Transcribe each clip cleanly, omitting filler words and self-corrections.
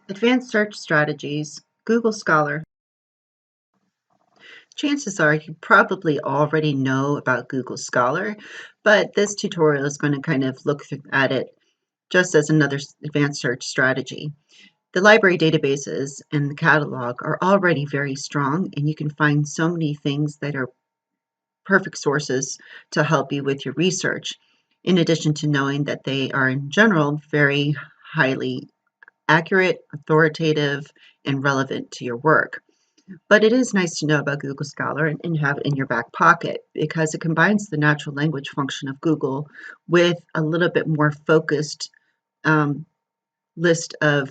Advanced Search Strategies, Google Scholar. Chances are you probably already know about Google Scholar, but this tutorial is going to kind of look at it just as another advanced search strategy. The library databases and the catalog are already very strong, and you can find so many things that are perfect sources to help you with your research, in addition to knowing that they are in general very highly accurate, authoritative, and relevant to your work. But it is nice to know about Google Scholar and have it in your back pocket because it combines the natural language function of Google with a little bit more focused um, list of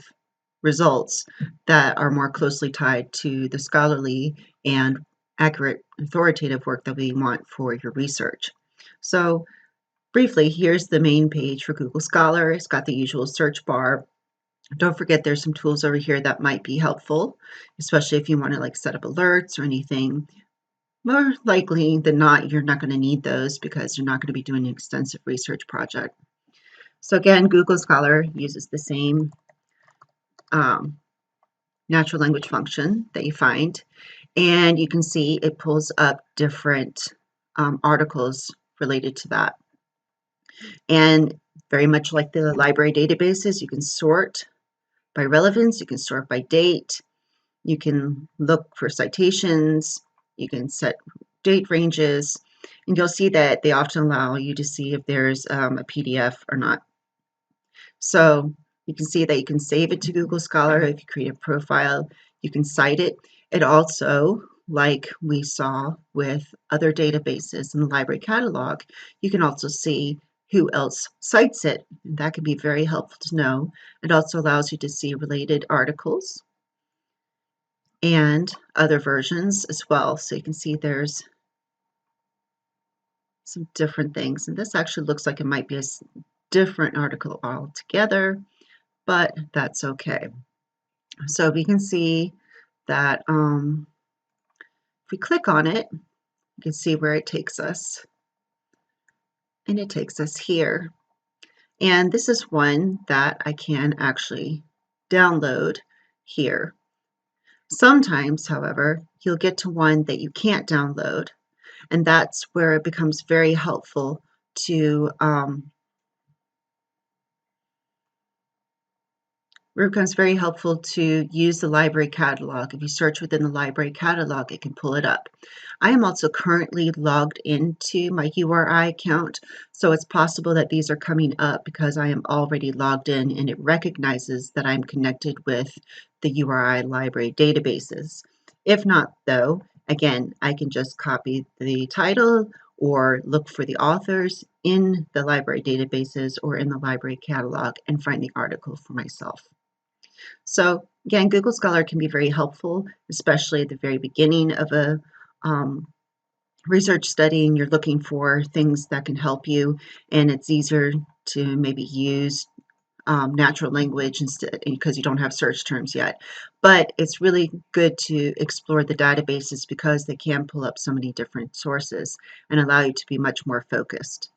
results that are more closely tied to the scholarly and accurate, authoritative work that we want for your research. So briefly, here's the main page for Google Scholar. It's got the usual search bar. Don't forget there's some tools over here that might be helpful, especially if you want to like set up alerts or anything. More likely than not, you're not going to need those because you're not going to be doing an extensive research project. So again, Google Scholar uses the same um, natural language function that you find, and you can see it pulls up different articles related to that. And very much like the library databases, you can sort by relevance, you can sort by date, you can look for citations, you can set date ranges, and you'll see that they often allow you to see if there's a PDF or not. So you can see that you can save it to Google Scholar if you create a profile. You can cite it. It also, like we saw with other databases in the library catalog, you can also see who else cites it. And that can be very helpful to know. It also allows you to see related articles and other versions as well. So you can see there's some different things. And this actually looks like it might be a different article altogether, but that's okay. So we can see that if we click on it, you can see where it takes us. And it takes us here. And this is one that I can actually download here. Sometimes, however, you'll get to one that you can't download. And that's where it becomes very helpful to use the library catalog. If you search within the library catalog, it can pull it up. I am also currently logged into my URI account, so it's possible that these are coming up because I am already logged in and it recognizes that I'm connected with the URI library databases. If not, though, again, I can just copy the title or look for the authors in the library databases or in the library catalog and find the article for myself. So again, Google Scholar can be very helpful, especially at the very beginning of a research study and you're looking for things that can help you, and it's easier to maybe use natural language instead because you don't have search terms yet. But it's really good to explore the databases because they can pull up so many different sources and allow you to be much more focused.